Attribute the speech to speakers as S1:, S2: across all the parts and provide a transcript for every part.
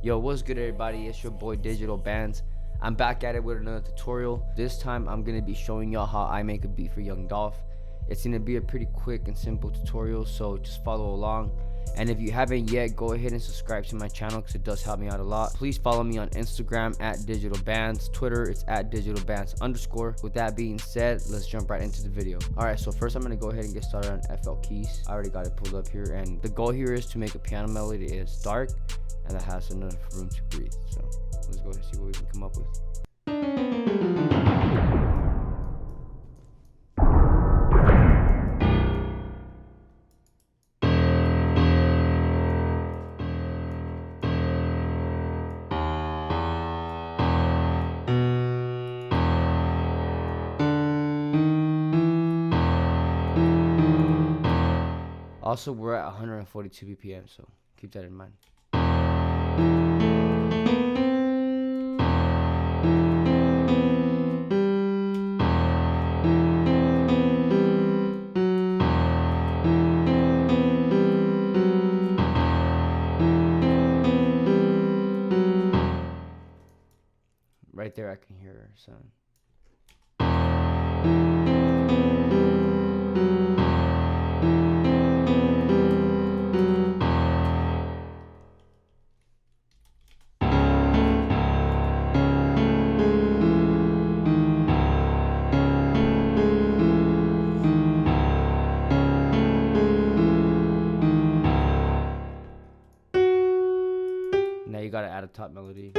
S1: Yo, what's good everybody? It's your boy Digital BANDZ. I'm back at it with another tutorial. This time I'm gonna be showing y'all how I make a beat for Young Dolph. It's gonna be a pretty quick and simple tutorial, so just follow along. And if you haven't yet, go ahead and subscribe to my channel because it does help me out a lot. Please follow me on Instagram at Digital BANDZ. Twitter, it's at Digital BANDZ_. With that being said, let's jump right into the video. Alright, so first I'm gonna go ahead and get started on FL keys. I already got it pulled up here, and the goal here is to make a piano melody that is dark and that has enough room to breathe. So let's go ahead and see what we can come up with. Also, we're at 142 BPM, so keep that in mind. Right there, I can hear her sound. Now you gotta add a top melody.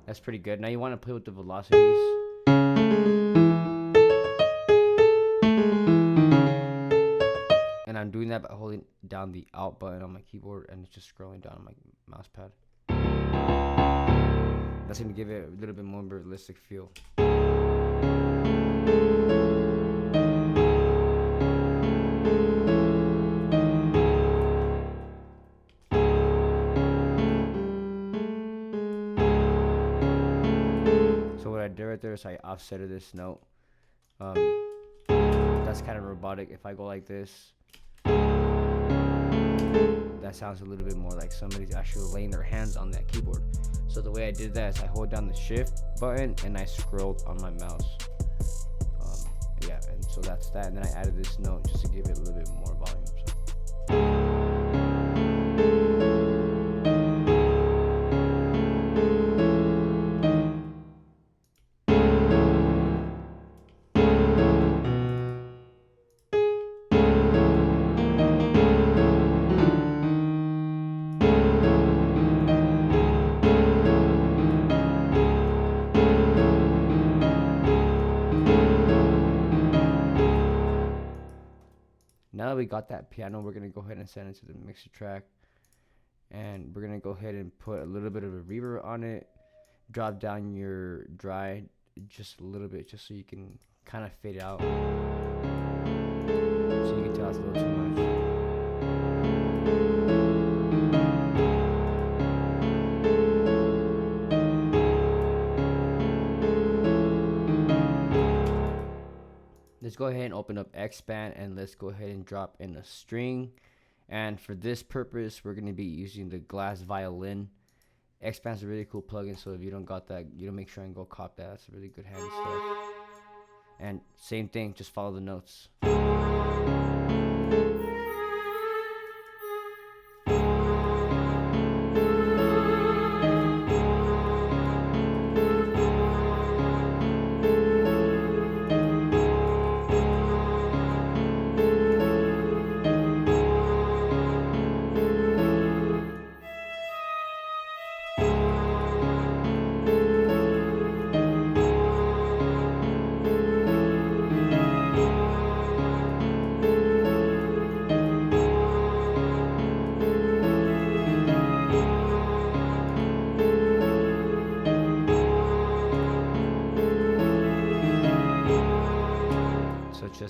S1: That's pretty good. Now you want to play with the velocities. And I'm doing that by holding down the Alt button on my keyboard and it's just scrolling down on my mouse pad. That's going to give it a little bit more realistic feel. What I did right there is I offsetted this note. That's kind of robotic. If I go like this, that sounds a little bit more like somebody's actually laying their hands on that keyboard. So the way I did that is I hold down the shift button and I scrolled on my mouse. Yeah, and so that's that. And then I added this note just to give it a little bit more volume. So. Now that we got that piano, we're going to go ahead and send it to the mixer track. And we're going to go ahead and put a little bit of a reverb on it. Drop down your dry just a little bit, just so you can kind of fade out. So you can tell it's a little too much. Let's go ahead and open up Xband and let's go ahead and drop in a string. And for this purpose, we're going to be using the glass violin. Xband's a really cool plugin, so if you don't got that, you don't make sure and go cop that. That's a really good handy stuff. And same thing, just follow the notes.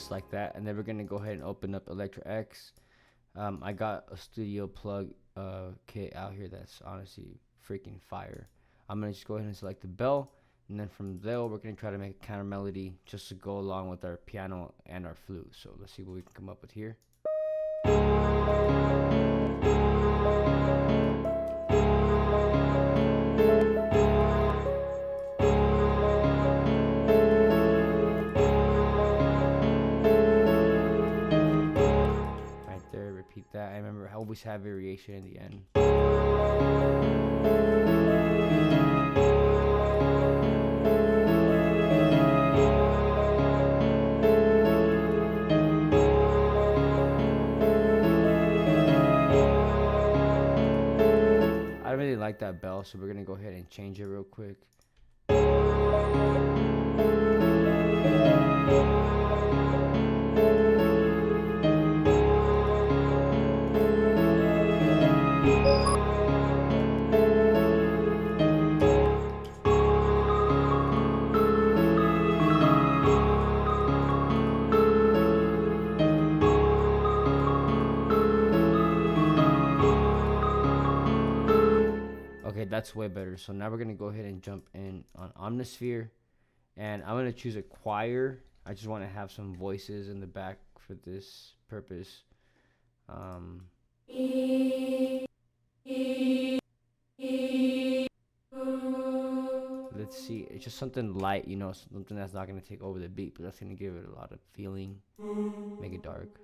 S1: just like that. And then we're gonna go ahead and open up Electra X. I got a studio plug kit out here that's honestly freaking fire. I'm gonna just go ahead and select the bell, and then from there we're gonna try to make a counter melody just to go along with our piano and our flute. So let's see what we can come up with here. Repeat that. I remember I always have variation in the end. I really like that bell, so we're gonna go ahead and change it real quick. Okay, that's way better. So now we're gonna go ahead and jump in on Omnisphere, and I'm gonna choose a choir. I just want to have some voices in the back for this purpose. Let's see, it's just something light, you know, something that's not gonna take over the beat, but that's gonna give it a lot of feeling. Make it dark.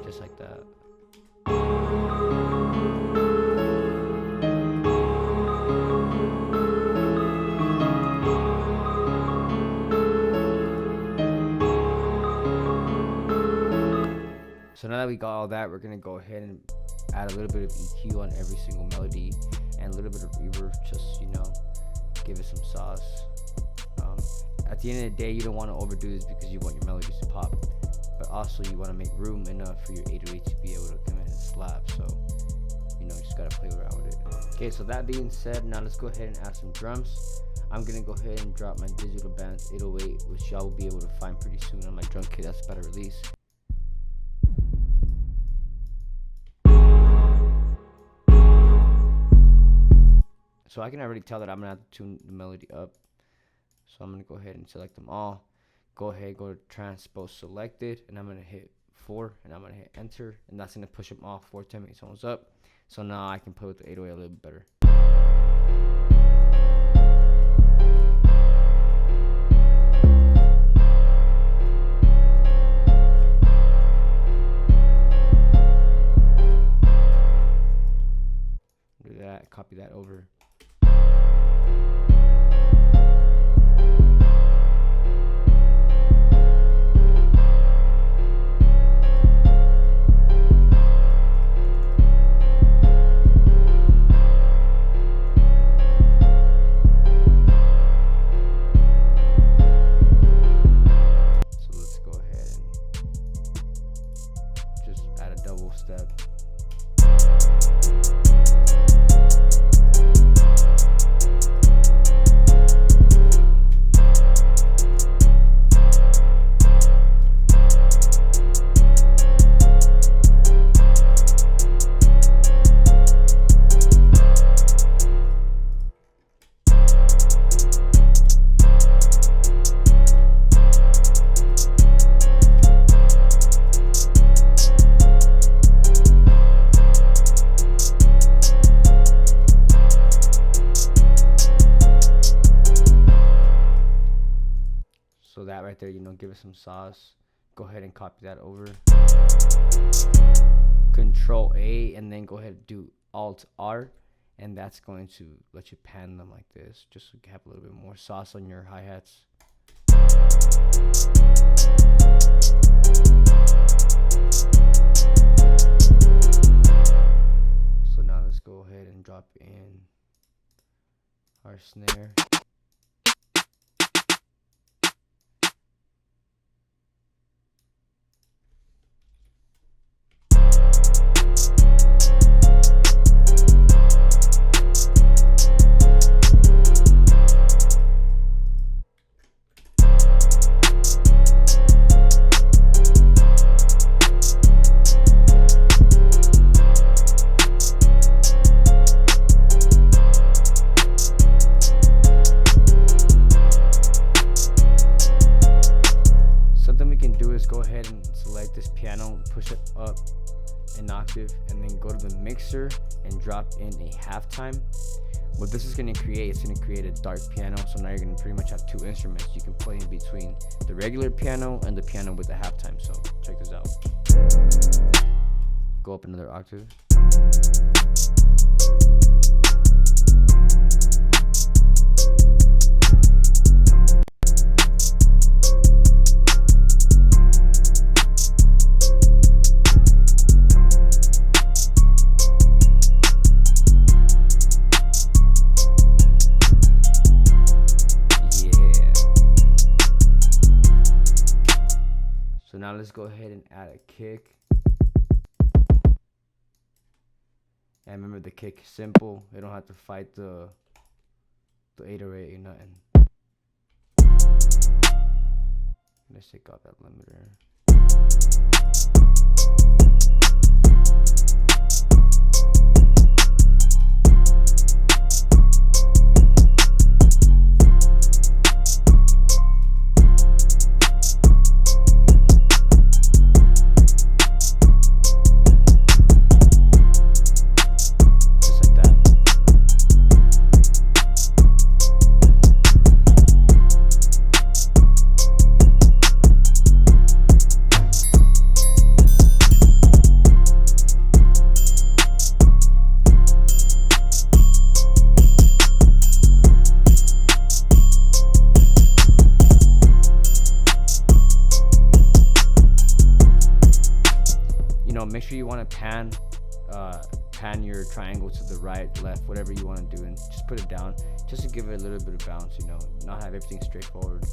S1: Just like that. So now that we got all that, we're gonna go ahead and add a little bit of EQ on every single melody and a little bit of reverb, just, you know, give it some sauce. At the end of the day, you don't want to overdo this because you want your melodies to pop, but also you want to make room enough for your 808 to be able to come in and slap. So, you know, you just gotta play around with it. Okay, so that being said, now let's go ahead and add some drums. I'm gonna go ahead and drop my digital BANDZ 808, which y'all will be able to find pretty soon on my drum kit that's about to release. So I can already tell that I'm gonna have to tune the melody up. So I'm gonna go ahead and select them all. Go ahead, go to transpose selected, and I'm gonna hit 4, and I'm gonna hit enter, and that's gonna push them all 4 10 tones up. So now I can play with the 808 a little bit better. Do that, copy that over. Step. So that right there, you know, give it some sauce. Go ahead and copy that over. Control A, and then go ahead and do Alt R, and that's going to let you pan them like this, just to have a little bit more sauce on your hi-hats. So now let's go ahead and drop in our snare. piano, push it up an octave, and then go to the mixer and drop in a halftime. What this is going to create, it's going to create a dark piano. So now you're going to pretty much have two instruments you can play in between the regular piano and the piano with the halftime. So check this out. Go up another octave. So now let's go ahead and add a kick. And remember, the kick is simple. You don't have to fight the 808 or nothing. Let's take out that limiter. Make sure you want to pan your triangle to the right, left, whatever you want to do, and just put it down just to give it a little bit of bounce, you know, not have everything straightforward.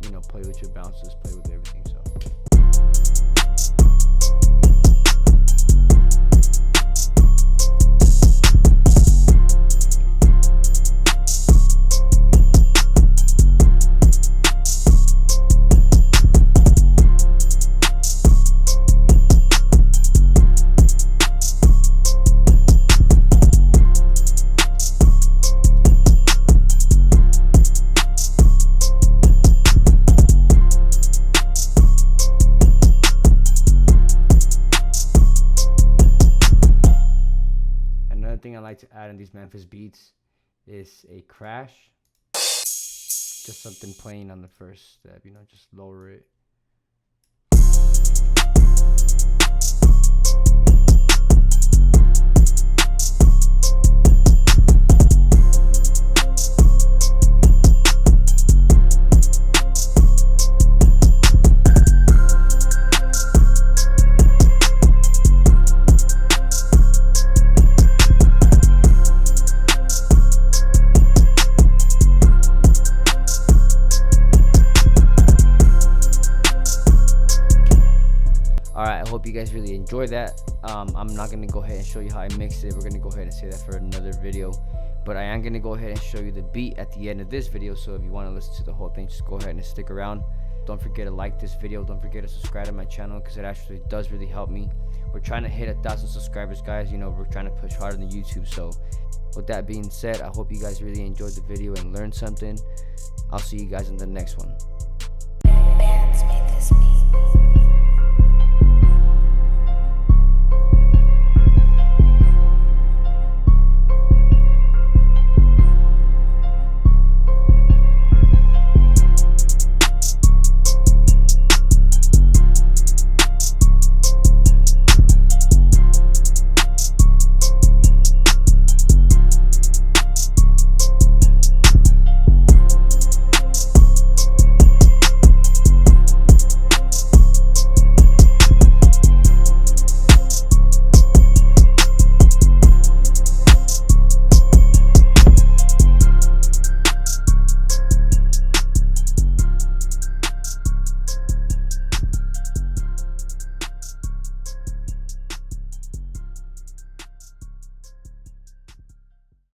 S1: You know, play with your bounces, play with everything. So thing I like to add in these Memphis beats is a crash, just something playing on the first step, you know, just lower it. Alright, I hope you guys really enjoy that. I'm not going to go ahead and show you how I mix it. We're going to go ahead and save that for another video. But I am going to go ahead and show you the beat at the end of this video. So if you want to listen to the whole thing, just go ahead and stick around. Don't forget to like this video. Don't forget to subscribe to my channel because it actually does really help me. We're trying to hit 1,000 subscribers, guys. You know, we're trying to push harder than YouTube. So with that being said, I hope you guys really enjoyed the video and learned something. I'll see you guys in the next one.
S2: BANDZ made this beat.